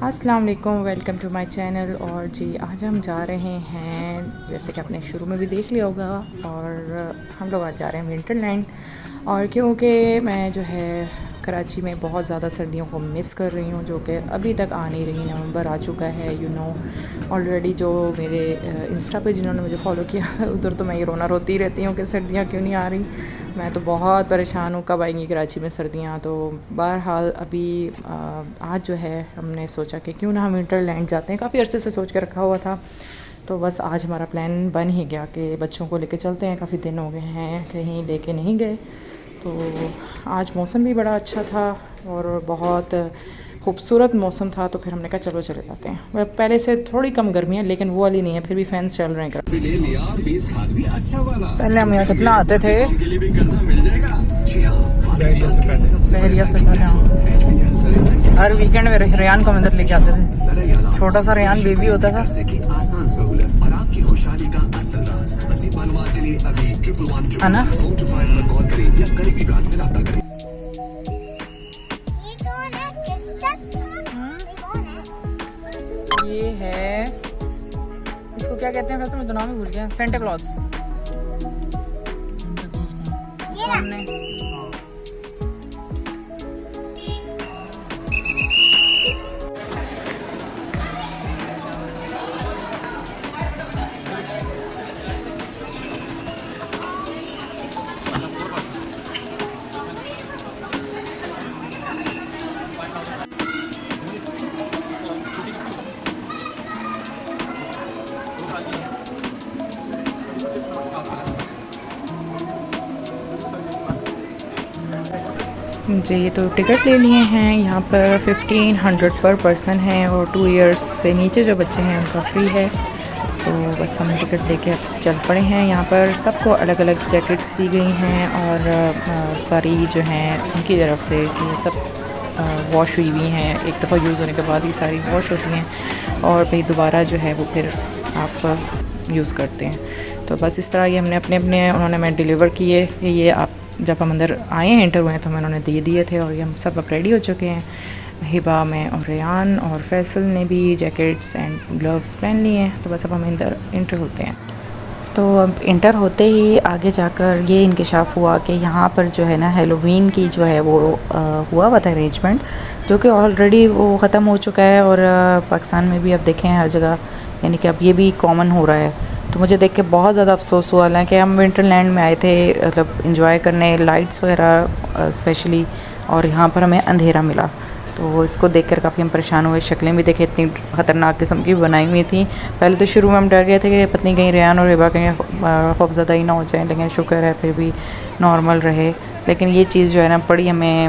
अस्सलाम वालेकुम, welcome to my channel. और जी आज हम जा रहे हैं, जैसे कि आपने शुरू में भी देख लिया होगा, और हम लोग आज जा रहे हैं विंटरलैंड। और क्योंकि मैं जो है कराची में बहुत ज़्यादा सर्दियों को मिस कर रही हूँ, जो कि अभी तक आ नहीं रही। नवंबर आ चुका है, ऑलरेडी। जो मेरे इंस्टा पे जिन्होंने मुझे फ़ॉलो किया उधर तो मैं ये रोती रहती हूँ कि सर्दियाँ क्यों नहीं आ रही। मैं तो बहुत परेशान हूँ, कब आएंगी कराची में सर्दियाँ। तो बहरहाल अभी आज जो है हमने सोचा कि क्यों ना हम विंटरलैंड जाते हैं। काफ़ी अरसे से सोच कर रखा हुआ था, तो बस आज हमारा प्लान बन ही गया कि बच्चों को लेके चलते हैं। काफ़ी दिन हो गए हैं कहीं लेके नहीं गए। तो आज मौसम भी बड़ा अच्छा था और बहुत खूबसूरत मौसम था, तो फिर हमने कहा चलो चले जाते हैं। पहले से थोड़ी कम गर्मी है, लेकिन वो वाली नहीं है, फिर भी फैंस चल रहे हैं। पहले हम यहाँ कितना आते थे, पहलिया से पहले हर वीकेंड में रेयान को अंदर लेके आते थे। छोटा सा रेयान बेबी होता था। है ना? ये है, इसको क्या कहते हैं वैसे, मैं तो नाम ही भूल गया। Santa Claus. सामने जी, तो टिकट ले लिए हैं। यहाँ पर 1500 पर पर्सन है, और 2 इयर्स से नीचे जो बच्चे हैं उनका फ्री है। तो बस हम टिकट लेके अब चल पड़े हैं। यहाँ पर सबको अलग अलग जैकेट्स दी गई हैं, और सारी जो हैं उनकी तरफ से कि सब वॉश हुई हुई हैं। एक दफ़ा यूज़ होने के बाद ही सारी वॉश होती हैं, और भाई दोबारा जो है वो फिर आप यूज़ करते हैं। तो बस इस तरह ये हमने अपने उन्होंने मैं डिलीवर किए कि ये आप जब हम अंदर आए हैं, एंटर हुए हैं, तो मैं उन्होंने दे दिए थे। और ये हम सब अब रेडी हो चुके हैं। हिबा, मैं और रेयान और फैसल ने भी जैकेट्स एंड ग्लव्स पहन लिए हैं। तो बस अब हम अंदर इंटर होते हैं। तो अब इंटर होते ही आगे जाकर ये इंकशाफ हुआ कि यहाँ पर जो है ना हेलोवीन की जो है वो हुआ था अरेंजमेंट, जो कि ऑलरेडी वो ख़त्म हो चुका है। और पाकिस्तान में भी अब देखें हर जगह, यानी कि अब ये भी कॉमन हो रहा है। तो मुझे देख के बहुत ज़्यादा अफसोस हुआ है कि हम विंटरलैंड में आए थे, मतलब इंजॉय करने, लाइट्स वगैरह स्पेशली, और यहाँ पर हमें अंधेरा मिला। तो इसको देखकर काफ़ी हम परेशान हुए। शक्लें भी देखे इतनी ख़तरनाक किस्म की बनाई हुई थी। पहले तो शुरू में हम डर गए थे कि पत्नी कहीं रेयान और हिबा कहीं खौफज़दा ही ना हो जाए, लेकिन शुक्र है फिर भी नॉर्मल रहे। लेकिन ये चीज़ जो है ना बड़ी हमें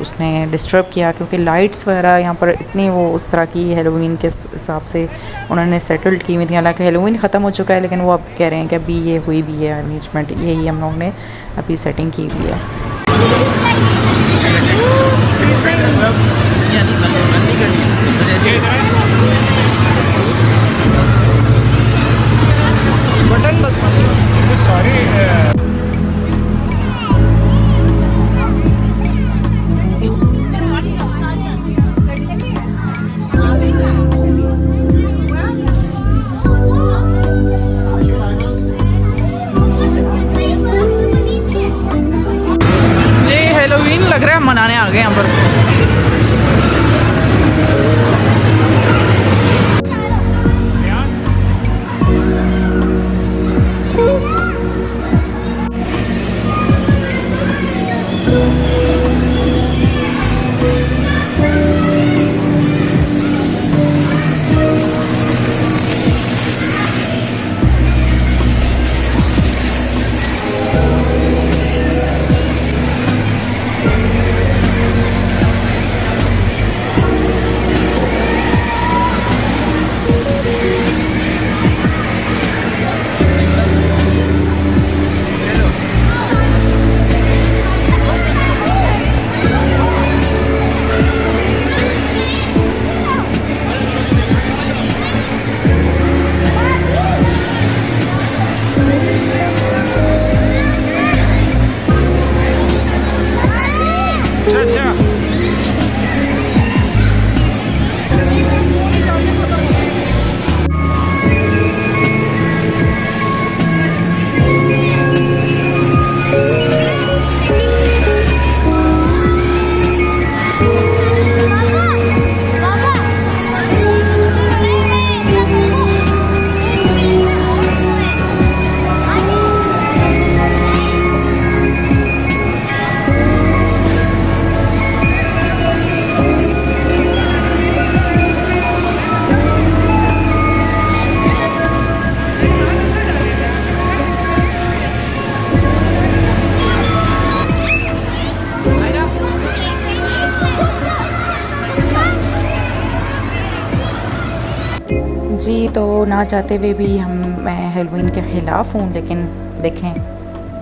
उसने डिस्टर्ब किया, क्योंकि लाइट्स वगैरह यहाँ पर इतनी वो उस तरह की हेलोवीन के हिसाब से उन्होंने सेटल्ड की हुई थी। हालांकि हेलोवीन ख़त्म हो चुका है, लेकिन वो अब कह रहे हैं कि अभी ये हुई भी है अरेंजमेंट, यही हम लोगों ने अभी सेटिंग की हुई है। बटन बस हेलोवीन लग रहा है मनाने आ गए यहाँ पर। अच्छा जी, तो ना चाहते हुए भी मैं हेलोवीन के ख़िलाफ़ हूँ, लेकिन देखें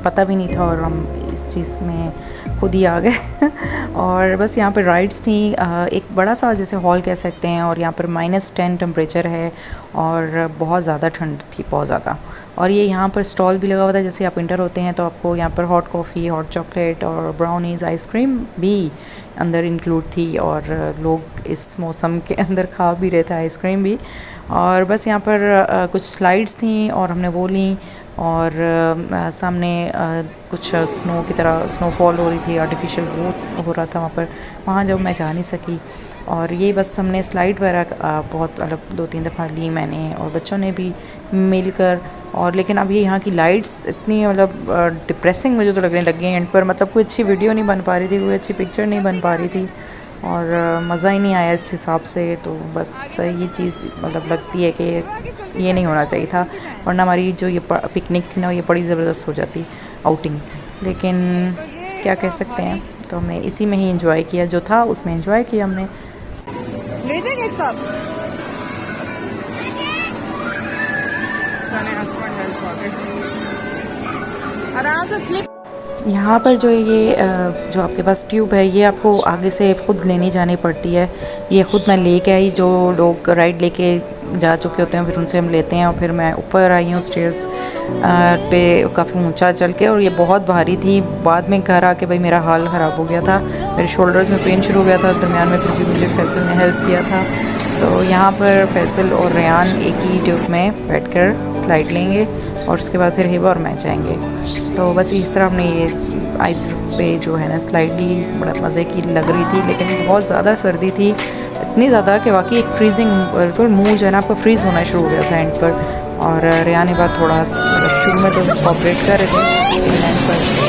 पता भी नहीं था और हम इस चीज़ में खुद ही आ गए और बस यहाँ पर राइड्स थी, एक बड़ा सा जैसे हॉल कह सकते हैं, और यहाँ पर -10 टेम्परेचर है और बहुत ज़्यादा ठंड थी, बहुत ज़्यादा। और ये यहाँ पर स्टॉल भी लगा हुआ था, जैसे आप इंटर होते हैं तो आपको यहाँ पर हॉट कॉफ़ी, हॉट चॉकलेट और ब्राउनीज़, आइसक्रीम भी अंदर इंक्लूड थी, और लोग इस मौसम के अंदर खा भी रहे थे आइसक्रीम भी। और बस यहाँ पर कुछ स्लाइड्स थी और हमने वो ली, और सामने कुछ स्नो की तरह स्नोफॉल हो रही थी, आर्टिफिशियल वो हो रहा था वहाँ पर। वहाँ जब मैं जा नहीं सकी, और ये बस हमने स्लाइड वगैरह बहुत अलग 2-3 दफ़ा ली मैंने और बच्चों ने भी मिलकर। और लेकिन अब ये यहाँ की लाइट्स इतनी मतलब डिप्रेसिंग मुझे तो लगने लग गई एंड पर, मतलब कोई अच्छी वीडियो नहीं बन पा रही थी, कोई अच्छी पिक्चर नहीं बन पा रही थी, और मज़ा ही नहीं आया इस हिसाब से। तो बस ये चीज़ मतलब लगती है कि ये नहीं होना चाहिए था, वरना हमारी जो ये पिकनिक थी ना, ये बड़ी ज़बरदस्त हो जाती आउटिंग। लेकिन क्या कह सकते हैं, तो हमने इसी में ही इंजॉय किया, जो था उसमें इंजॉय किया हमने। ले जाएंगे एक साथ आराम से स्लिप। यहाँ पर जो ये जो आपके पास ट्यूब है, ये आपको आगे से खुद लेनी जानी पड़ती है। ये खुद मैं लेके आई, जो लोग राइड लेके जा चुके होते हैं फिर उनसे हम लेते हैं। और फिर मैं ऊपर आई हूँ स्टेयर्स पे काफ़ी ऊंचा चल के, और ये बहुत भारी थी। बाद में घर आके भाई मेरा हाल ख़राब हो गया था, मेरे शोल्डर्स में पेन शुरू हो गया था दरमियान में, फिर भी मुझे फैसल ने हेल्प किया था। तो यहाँ पर फैसल और रेयान एक ही ट्यूब में बैठकर स्लाइड लेंगे और उसके बाद फिर हिबा और मैं जाएंगे। तो बस इस तरह हमने ये आइस पे जो है ना स्लाइड ली, बड़ा मज़े की लग रही थी, लेकिन बहुत ज़्यादा सर्दी थी, इतनी ज़्यादा कि वाकई एक फ्रीजिंग बिल्कुल मुंह जो है ना आपका फ्रीज़ होना शुरू हो गया था एंड पर। और रेयान ने बात थोड़ा शुरू में तो कॉपरेट कर रहे थे एंड पर।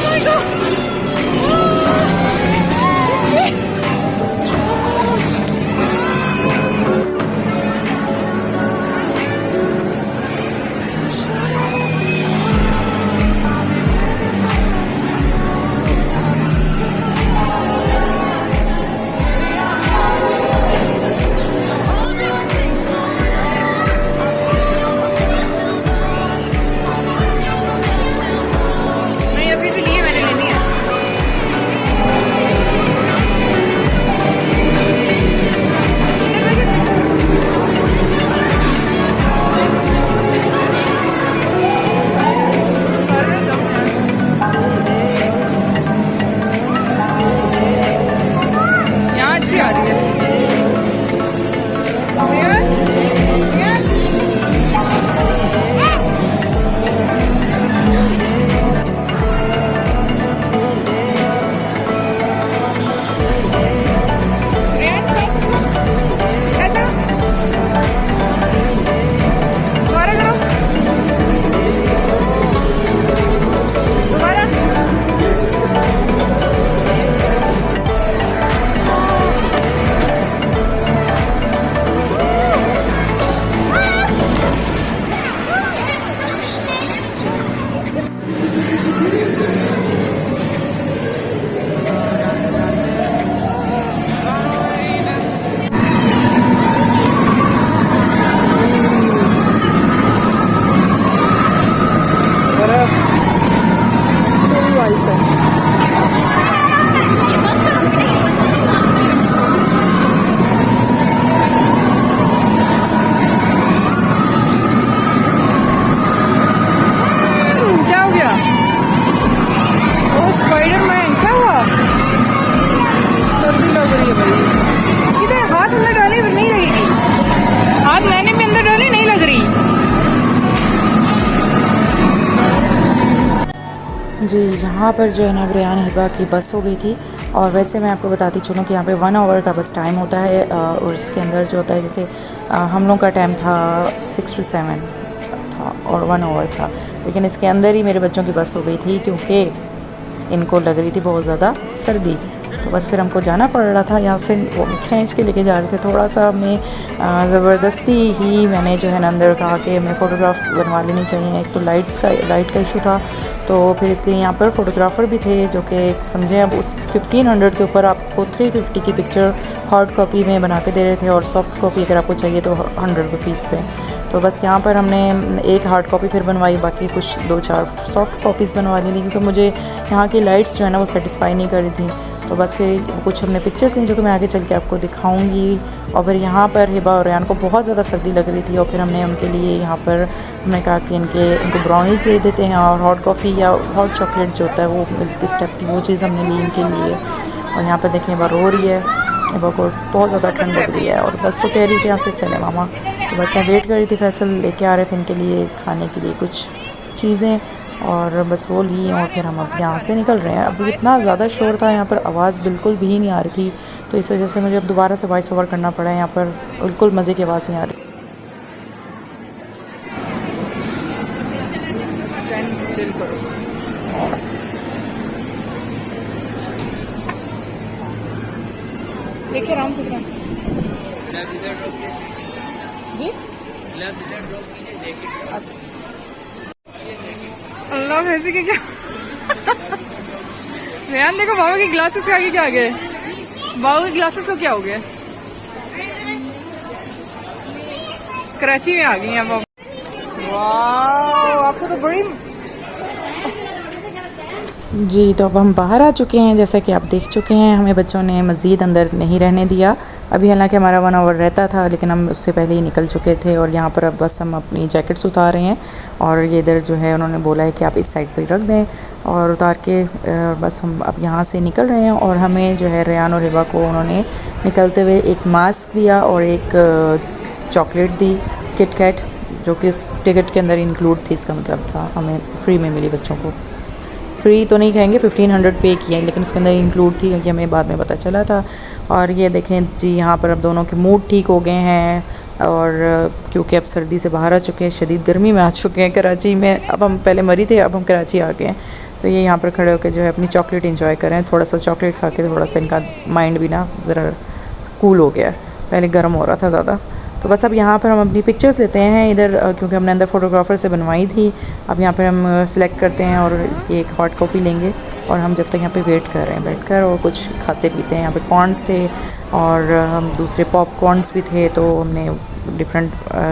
जी, यहाँ पर जो है ना रेयान हिबा की बस हो गई थी। और वैसे मैं आपको बताती चलूँ कि यहाँ पे 1 आवर का बस टाइम होता है, और इसके अंदर जो होता है जैसे हम लोग का टाइम था 6 to 7 था और 1 आवर था, लेकिन इसके अंदर ही मेरे बच्चों की बस हो गई थी क्योंकि इनको लग रही थी बहुत ज़्यादा सर्दी। तो बस फिर हमको जाना पड़ रहा था, यहाँ से वो खींच के लेके जा रहे थे। थोड़ा सा हमें ज़बरदस्ती ही मैंने जो है ना अंदर कहा कि हमें फ़ोटोग्राफ्स बनवा लेनी चाहिए। एक तो लाइट का इशू था, तो फिर इसलिए यहाँ पर फ़ोटोग्राफ़र भी थे जो कि समझें अब उस 1500 के ऊपर आपको 350 की पिक्चर हार्ड कॉपी में बना के दे रहे थे, और सॉफ्ट कॉपी अगर आपको चाहिए तो 100 रुपीज़ पे। तो बस यहाँ पर हमने एक हार्ड कॉपी फिर बनवाई, बाकी कुछ 2-4 सॉफ्ट कॉपीज़ बनवा ली थी क्योंकि मुझे यहाँ की लाइट्स जो है ना वो सेटिस्फाई नहीं कर रही थी। तो बस फिर कुछ हमने पिक्चर्स ली जो कि मैं आगे चल के आपको दिखाऊंगी। और फिर यहाँ पर हिबा और रेयान को बहुत ज़्यादा सर्दी लग रही थी और फिर हमने उनके लिए यहाँ पर हमने कहा कि इनको ब्राउनीज़ ले देते हैं और हॉट कॉफ़ी या हॉट चॉकलेट जो होता है वो मिल्क स्टेप की वो चीज़ हमने ली इनके लिए। और यहाँ पर देखें हिबा रो रही है, हिबा को बहुत ज़्यादा ठंड लग रही है और बस वो कह रही थी यहाँ से चले मामा। तो बस मैं वेट कर रही थी, फैसल लेके आ रहे थे इनके लिए खाने के लिए कुछ चीज़ें और बस वो ली और फिर हम अब यहाँ से निकल रहे हैं। अब इतना ज़्यादा शोर था यहाँ पर, आवाज़ बिल्कुल भी नहीं आ रही थी, तो इस वजह से मुझे अब दोबारा से वॉइस ओवर करना पड़ा है। यहाँ पर बिल्कुल मज़े की आवाज़ नहीं आ रही। देखिए आराम से जी। अच्छा अल्लाह वैसे के क्या रेयान देखो बाबा की ग्लासेस के आगे क्या आ गए, बाबा के ग्लासेस को क्या हो गया, कराची में आ गई हैं बाबा। वाह आपको तो बड़ी जी। तो अब हम बाहर आ चुके हैं, जैसा कि आप देख चुके हैं हमें बच्चों ने मज़ीद अंदर नहीं रहने दिया अभी, हालांकि हमारा 1 आवर रहता था लेकिन हम उससे पहले ही निकल चुके थे। और यहाँ पर अब बस हम अपनी जैकेट्स उतार रहे हैं और ये इधर जो है उन्होंने बोला है कि आप इस साइड पर रख दें और उतार के बस हम अब यहाँ से निकल रहे हैं। और हमें जो है रेयान और हिबा को उन्होंने निकलते हुए एक मास्क दिया और एक चॉकलेट दी किट कैट, जो कि उस टिकट के अंदर इंक्लूड थी, इसका मतलब था हमें फ्री में मिली। बच्चों को फ्री तो नहीं कहेंगे, 1500 पे किया है लेकिन उसके अंदर इंक्लूड थी, कि हमें बाद में पता चला था। और ये देखें जी यहाँ पर अब दोनों के मूड ठीक हो गए हैं और क्योंकि अब सर्दी से बाहर आ चुके हैं, शदीद गर्मी में आ चुके हैं कराची में। अब हम पहले मरी थे, अब हम कराची आ गए हैं। तो ये यहाँ पर खड़े होकर जो है अपनी चॉकलेट इंजॉय कर रहे हैं। थोड़ा सा चॉकलेट खा के थोड़ा सा इनका माइंड भी ना ज़रा कूल हो गया, पहले गर्म हो रहा था ज़्यादा। तो बस अब यहाँ पर हम अपनी पिक्चर्स लेते हैं इधर, क्योंकि हमने अंदर फ़ोटोग्राफ़र से बनवाई थी। अब यहाँ पर हम सिलेक्ट करते हैं और इसकी एक हॉट कॉपी लेंगे और हम जब तक यहाँ पे वेट कर रहे हैं बैठकर और कुछ खाते पीते हैं। यहाँ पे कॉर्न्स थे और हम दूसरे पॉपकॉर्न्स भी थे, तो हमने डिफरेंट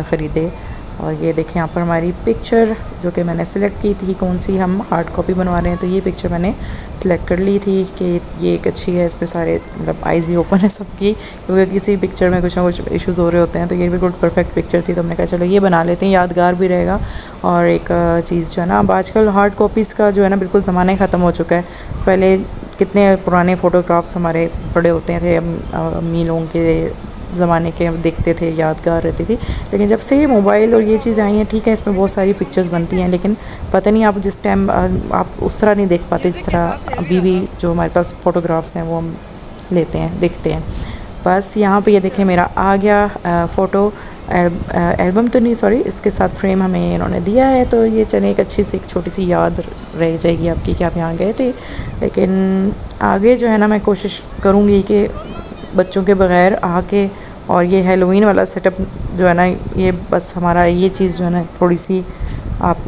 ख़रीदे। और ये देखें यहाँ पर हमारी पिक्चर जो कि मैंने सिलेक्ट की थी, कौन सी हम हार्ड कॉपी बनवा रहे हैं, तो ये पिक्चर मैंने सिलेक्ट कर ली थी कि ये एक अच्छी है, इसमें सारे मतलब आइज़ भी ओपन है सबकी, क्योंकि किसी पिक्चर में कुछ ना कुछ इश्यूज़ हो रहे होते हैं। तो ये बिल्कुल परफेक्ट पिक्चर थी, तो हमने कहा चलो ये बना लेते हैं, यादगार भी रहेगा। और एक चीज़ जो है ना, अब आजकल हार्ड कॉपीज़ का जो है ना बिल्कुल ज़माना ही ख़त्म हो चुका है। पहले कितने पुराने फ़ोटोग्राफ्स हमारे पड़े होते थे, अम्मी लोगों के ज़माने के हम देखते थे, यादगार रहती थी। लेकिन जब से ये मोबाइल और ये चीज़ें आई हैं, ठीक है इसमें बहुत सारी पिक्चर्स बनती हैं, लेकिन पता नहीं आप जिस टाइम आप उस तरह नहीं देख पाते जिस तरह अभी भी जो हमारे पास फ़ोटोग्राफ्स हैं वो हम लेते हैं, देखते हैं। बस यहाँ पे ये देखें मेरा आ गया फ़ोटो एल्बम, तो नहीं सॉरी, इसके साथ फ्रेम हमें इन्होंने दिया है। तो ये चले एक अच्छी सी एक छोटी सी याद रह जाएगी आपकी कि आप यहाँ गए थे। लेकिन आगे जो है ना मैं कोशिश करूँगी कि बच्चों के बग़ैर आके, और ये हेलोवीन वाला सेटअप जो है ना, ये बस हमारा ये चीज़ जो है ना थोड़ी सी आप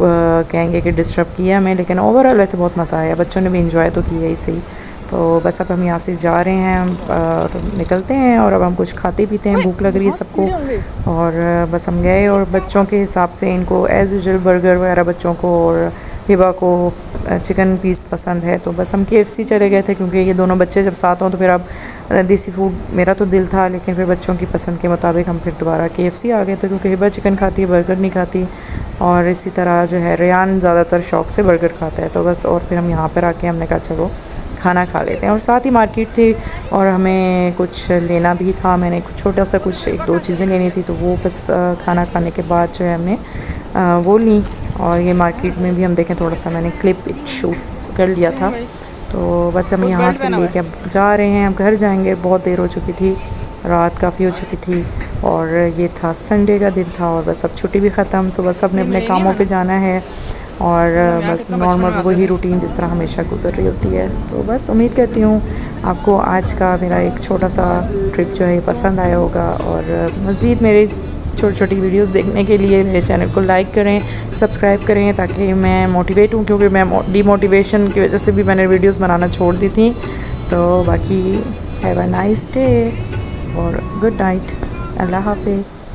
कहेंगे कि डिस्टर्ब किया हमें, लेकिन ओवरऑल वैसे बहुत मज़ा आया, बच्चों ने भी इंजॉय तो किया ही सही। तो बस अब हम यहाँ से जा रहे हैं और निकलते हैं और अब हम कुछ खाते पीते हैं, भूख लग रही है सबको। और बस हम गए और बच्चों के हिसाब से इनको एज़ यूजुअल बर्गर वगैरह बच्चों को, और हिबा को चिकन पीस पसंद है, तो बस हम KFC चले गए थे, क्योंकि ये दोनों बच्चे जब साथ हों तो फिर अब देसी फूड मेरा तो दिल था, लेकिन फिर बच्चों की पसंद के मुताबिक हम फिर दोबारा KFC आ गए थे, क्योंकि हिबा चिकन खाती है, बर्गर नहीं खाती। और इसी तरह जो है रेयान ज़्यादातर शौक़ से बर्गर खाता है। तो बस और फिर हम यहाँ पर आके हमने कहा चलो खाना खा लेते हैं। और साथ ही मार्केट थी और हमें कुछ लेना भी था, मैंने कुछ छोटा सा कुछ 1-2 चीज़ें लेनी थी, तो वो बस खाना खाने के बाद जो है हमने वो ली। और ये मार्केट में भी हम देखें थोड़ा सा मैंने क्लिप शूट कर लिया था। तो बस हम यहाँ से लेके अब जा रहे हैं, अब घर जाएंगे, बहुत देर हो चुकी थी, रात काफ़ी हो चुकी थी और ये था संडे का दिन था और बस अब छुट्टी भी ख़त्म, सुबह सब ने अपने कामों पे जाना है और बस नॉर्मल वही रूटीन जिस तरह हमेशा गुजर रही होती है। तो बस उम्मीद करती हूँ आपको आज का मेरा एक छोटा सा ट्रिप जो है पसंद आया होगा। और मज़ीद मेरे छोटी छोटी वीडियोस देखने के लिए मेरे चैनल को लाइक करें, सब्सक्राइब करें, ताकि मैं मोटिवेट हूँ, क्योंकि मैं डीमोटिवेशन की वजह से भी मैंने वीडियोस बनाना छोड़ दी थी। तो बाकी हैव अ नाइस डे और गुड नाइट, अल्लाह हाफिज़।